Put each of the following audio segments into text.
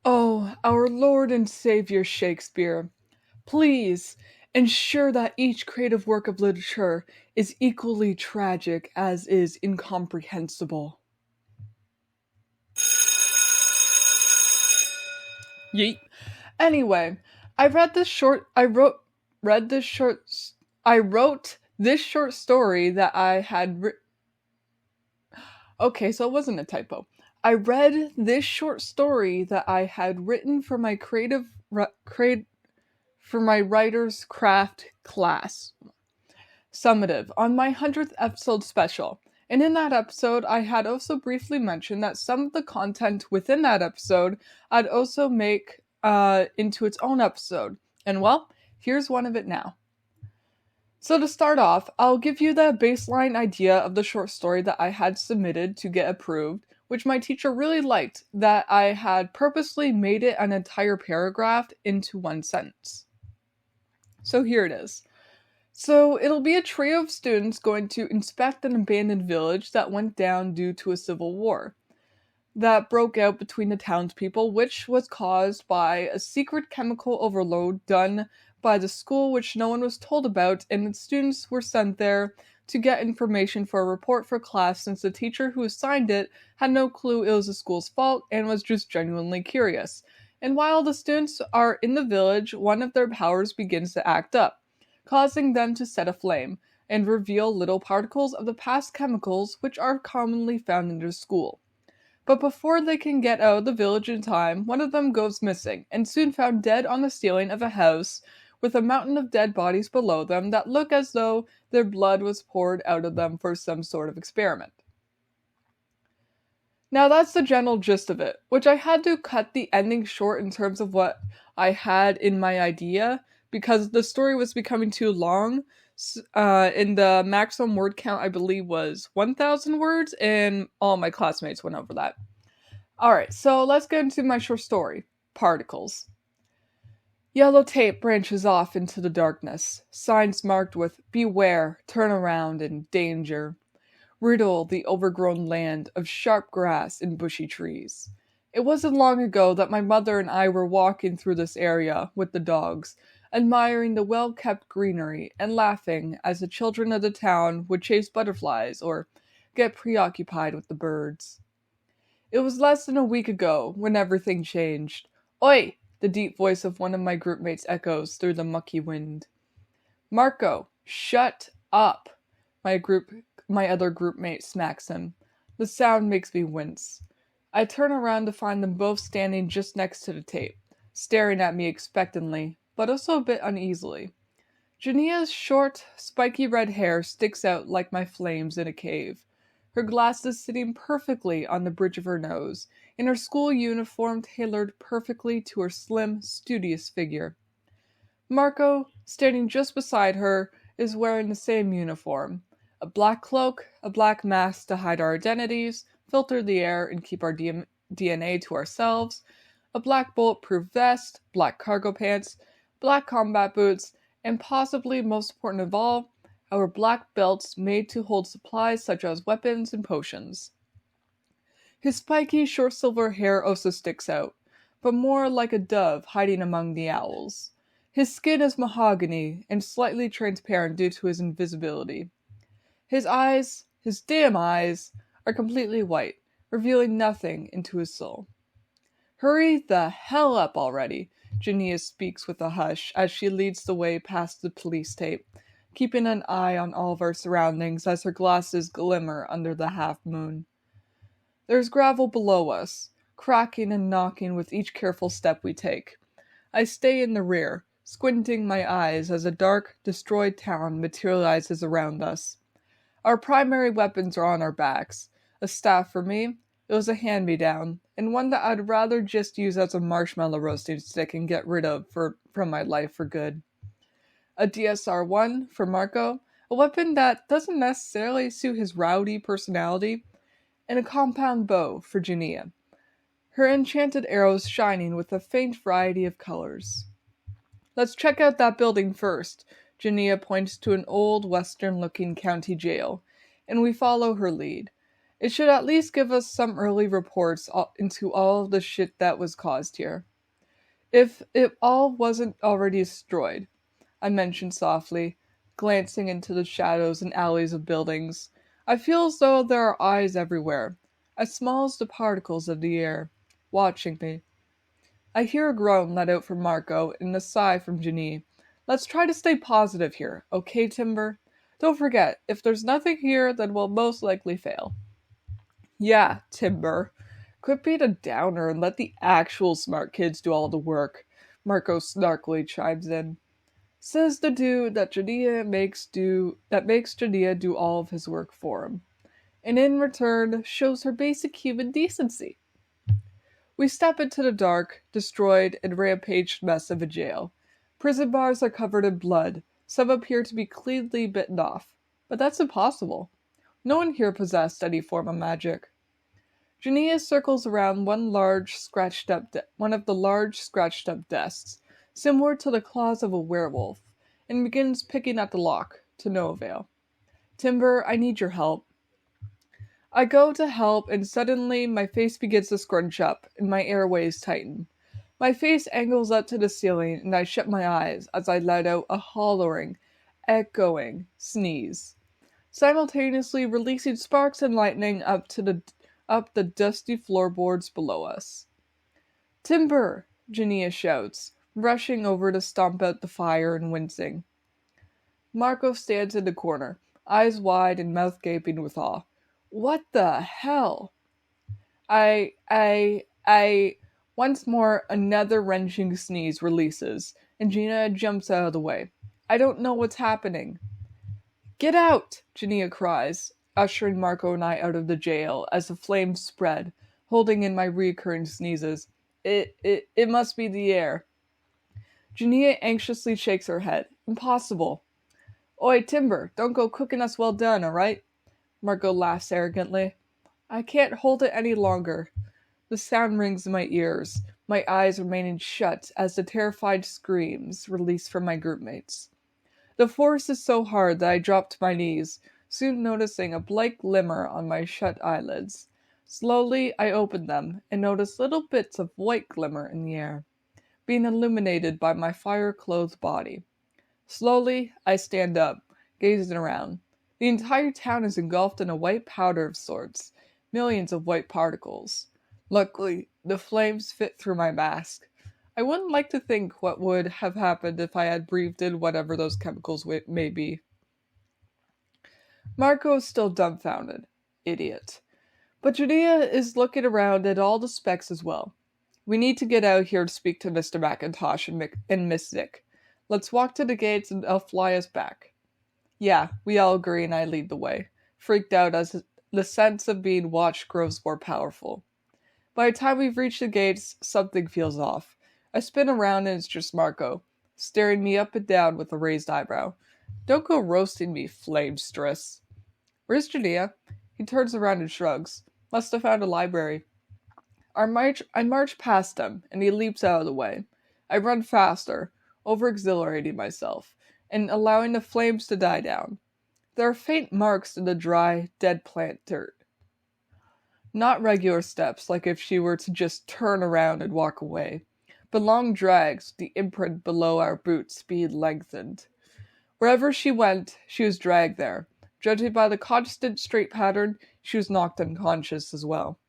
Oh, our Lord and Savior Shakespeare, please ensure that each creative work of literature is equally tragic as is incomprehensible. Yeet. Anyway, I read this short I wrote this short story that I had Okay, so it wasn't a typo. I read this short story that I had written for my for my writer's craft class, summative, on my 100th episode special. And in that episode, I had also briefly mentioned that some of the content within that episode I'd also make into its own episode. And well, here's one of it now. So to start off, I'll give you the baseline idea of the short story that I had submitted to get approved, which my teacher really liked, that I had purposely made it an entire paragraph into one sentence. So here it is. So it'll be a trio of students going to inspect an abandoned village that went down due to a civil war that broke out between the townspeople, which was caused by a secret chemical overload done by the school, which no one was told about, and the students were sent there to get information for a report for class since the teacher who assigned it had no clue it was the school's fault and was just genuinely curious. And while the students are in the village, one of their powers begins to act up, causing them to set aflame and reveal little particles of the past chemicals which are commonly found in their school. But before they can get out of the village in time, one of them goes missing, and soon found dead on the ceiling of a house with a mountain of dead bodies below them that look as though their blood was poured out of them for some sort of experiment. Now that's the general gist of it, which I had to cut the ending short in terms of what I had in my idea, because the story was becoming too long. In the maximum word count, I believe, was 1,000 words, and all my classmates went over that. Alright, so let's get into my short story, Particles. Yellow tape branches off into the darkness, signs marked with "Beware, Turn Around," and "Danger" riddle the overgrown land of sharp grass and bushy trees. It wasn't long ago that my mother and I were walking through this area with the dogs, admiring the well-kept greenery and laughing as the children of the town would chase butterflies or get preoccupied with the birds. It was less than a week ago when everything changed. Oi! The deep voice of one of my groupmates echoes through the mucky wind. Marco, shut up! My other groupmate smacks him. The sound makes me wince. I turn around to find them both standing just next to the tape, staring at me expectantly, but also a bit uneasily. Jania's short, spiky red hair sticks out like my flames in a cave, her glasses sitting perfectly on the bridge of her nose, and her school uniform tailored perfectly to her slim, studious figure. Marco, standing just beside her, is wearing the same uniform. A black cloak, a black mask to hide our identities, filter the air, and keep our DNA to ourselves, a black bulletproof vest, black cargo pants, black combat boots, and possibly most important of all, our black belts made to hold supplies such as weapons and potions. His spiky, short silver hair also sticks out, but more like a dove hiding among the owls. His skin is mahogany and slightly transparent due to his invisibility. His damn eyes, are completely white, revealing nothing into his soul. Hurry the hell up already, Jania speaks with a hush as she leads the way past the police tape, keeping an eye on all of our surroundings as her glasses glimmer under the half-moon. There's gravel below us, cracking and knocking with each careful step we take. I stay in the rear, squinting my eyes as a dark, destroyed town materializes around us. Our primary weapons are on our backs. A staff for me, it was a hand-me-down, and one that I'd rather just use as a marshmallow roasting stick and get rid of from my life for good. A DSR-1 for Marco, a weapon that doesn't necessarily suit his rowdy personality, and a compound bow for Jania, her enchanted arrows shining with a faint variety of colors. Let's check out that building first. Jania points to an old, western-looking county jail, and we follow her lead. It should at least give us some early reports into all of the shit that was caused here. If it all wasn't already destroyed, I mentioned softly, glancing into the shadows and alleys of buildings. I feel as though there are eyes everywhere, as small as the particles of the air, watching me. I hear a groan let out from Marco and a sigh from Janine. Let's try to stay positive here, okay, Timber? Don't forget, if there's nothing here, then we'll most likely fail. Yeah, Timber. Quit being a downer and let the actual smart kids do all the work, Marco snarkily chimes in. Says the dude that makes Jania do all of his work for him, and in return shows her basic human decency. We step into the dark, destroyed, and rampaged mess of a jail. Prison bars are covered in blood. Some appear to be cleanly bitten off. But that's impossible. No one here possessed any form of magic. Jania circles around one of the large scratched up desks, similar to the claws of a werewolf, and begins picking at the lock, to no avail. Timber, I need your help. I go to help, and suddenly my face begins to scrunch up, and my airways tighten. My face angles up to the ceiling, and I shut my eyes as I let out a hollering, echoing sneeze, simultaneously releasing sparks and lightning up the dusty floorboards below us. Timber! Jania shouts, rushing over to stomp out the fire and wincing. Marco stands in the corner, eyes wide and mouth gaping with awe. What the hell? I. Once more, another wrenching sneeze releases, and Gina jumps out of the way. I don't know what's happening. Get out! Jania cries, ushering Marco and I out of the jail as the flames spread, holding in my recurring sneezes. It must be the air. Jania anxiously shakes her head. Impossible. Oi, Timber, don't go cooking us well done, alright? Marco laughs arrogantly. I can't hold it any longer. The sound rings in my ears, my eyes remaining shut as the terrified screams release from my groupmates. The force is so hard that I drop to my knees, soon noticing a blank glimmer on my shut eyelids. Slowly, I open them and notice little bits of white glimmer in the air, being illuminated by my fire-clothed body. Slowly, I stand up, gazing around. The entire town is engulfed in a white powder of sorts, millions of white particles. Luckily, the flames fit through my mask. I wouldn't like to think what would have happened if I had breathed in whatever those chemicals may be. Marco is still dumbfounded. Idiot. But Judea is looking around at all the specks as well. We need to get out here to speak to Mr. McIntosh and Miss Zick. Let's walk to the gates and they'll fly us back. Yeah, we all agree and I lead the way, freaked out as the sense of being watched grows more powerful. By the time we've reached the gates, something feels off. I spin around and it's just Marco, staring me up and down with a raised eyebrow. Don't go roasting me, flamestress. Where's Judea? He turns around and shrugs. Must have found a library. I march past him, and he leaps out of the way. I run faster, over-exhilarating myself, and allowing the flames to die down. There are faint marks in the dry, dead plant dirt. Not regular steps, like if she were to just turn around and walk away, but long drags, the imprint below our boots being lengthened. Wherever she went, she was dragged there. Judging by the constant straight pattern, she was knocked unconscious as well.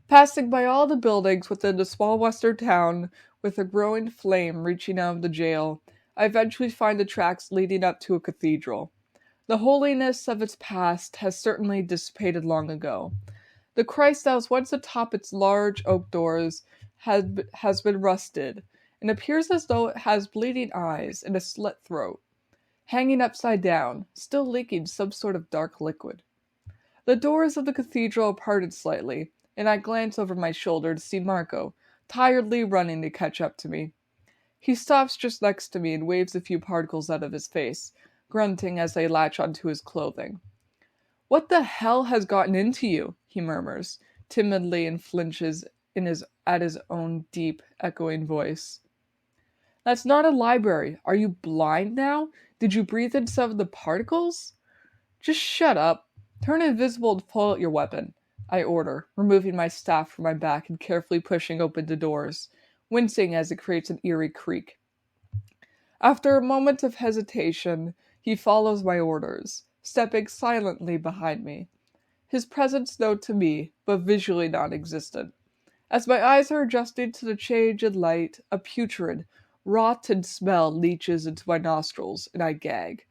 Passing by all the buildings within the small western town, with a growing flame reaching out of the jail, I eventually find the tracks leading up to a cathedral. The holiness of its past has certainly dissipated long ago. The Christ that was once atop its large oak doors has been rusted, and appears as though it has bleeding eyes and a slit throat, hanging upside down, still leaking some sort of dark liquid. The doors of the cathedral are parted slightly, and I glance over my shoulder to see Marco, tiredly running to catch up to me. He stops just next to me and waves a few particles out of his face, grunting as they latch onto his clothing. What the hell has gotten into you? He murmurs, timidly, and flinches at his own deep, echoing voice. That's not a library. Are you blind now? Did you breathe in some of the particles? Just shut up. Turn invisible to pull out your weapon, I order, removing my staff from my back and carefully pushing open the doors, wincing as it creates an eerie creak. After a moment of hesitation, he follows my orders, stepping silently behind me, his presence known to me, but visually non-existent. As my eyes are adjusting to the change in light, a putrid, rotten smell leaches into my nostrils, and I gag.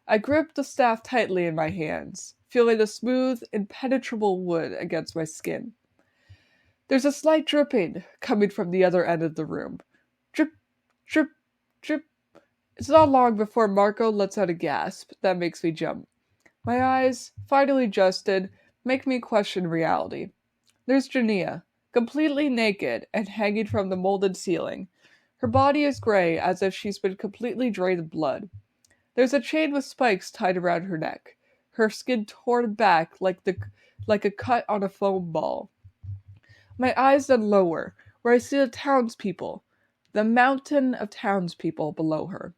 I grip the staff tightly in my hands, feeling the smooth, impenetrable wood against my skin. There's a slight dripping coming from the other end of the room. Drip, drip, drip. It's not long before Marco lets out a gasp that makes me jump. My eyes, finally adjusted, make me question reality. There's Jania, completely naked and hanging from the molded ceiling. Her body is gray as if she's been completely drained of blood. There's a chain with spikes tied around her neck, her skin torn back like a cut on a foam ball. My eyes then lower, where I see the mountain of townspeople below her,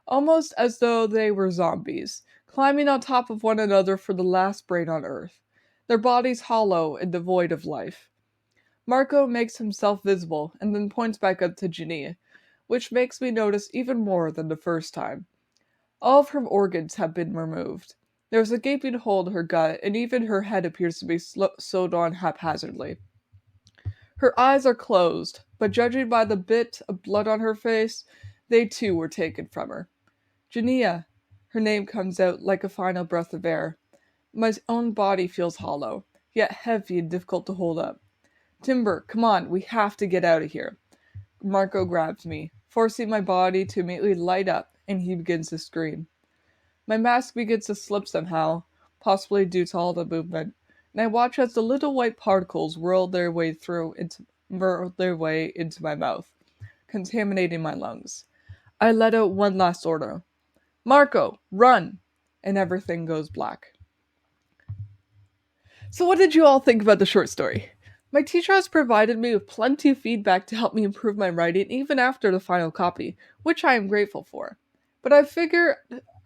almost as though they were zombies, climbing on top of one another for the last brain on Earth, their bodies hollow and devoid of life. Marco makes himself visible and then points back up to Jania, which makes me notice even more than the first time. All of her organs have been removed. There's a gaping hole in her gut, and even her head appears to be sewed on haphazardly. Her eyes are closed, but judging by the bit of blood on her face, they too were taken from her. Jania, her name comes out like a final breath of air. My own body feels hollow, yet heavy and difficult to hold up. Timber, come on, we have to get out of here. Marco grabs me, forcing my body to immediately light up, and he begins to scream. My mask begins to slip somehow, possibly due to all the movement, and I watch as the little white particles whirl their way into my mouth, contaminating my lungs. I let out one last order. Marco, run! And everything goes black. So what did you all think about the short story? My teacher has provided me with plenty of feedback to help me improve my writing even after the final copy, which I am grateful for. But I figured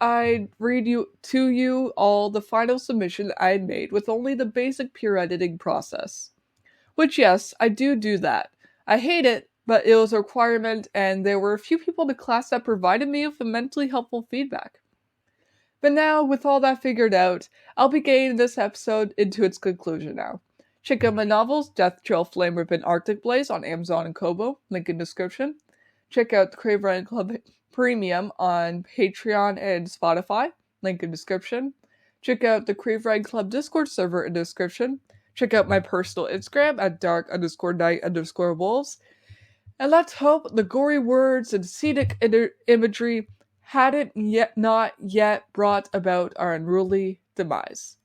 I'd read to you all the final submission I had made with only the basic peer editing process. Which, yes, I do that. I hate it, but it was a requirement, and there were a few people in the class that provided me with immensely helpful feedback. But now, with all that figured out, I'll be getting this episode into its conclusion now. Check out my novels, Death Trail, Flame Rip, and Arctic Blaze on Amazon and Kobo, link in description. Check out the Crave Writing Club Premium on Patreon and Spotify, link in description. Check out the Crave Writing Club Discord server in description. Check out my personal Instagram at dark_night_wolves. And let's hope the gory words and scenic imagery not yet brought about our unruly demise.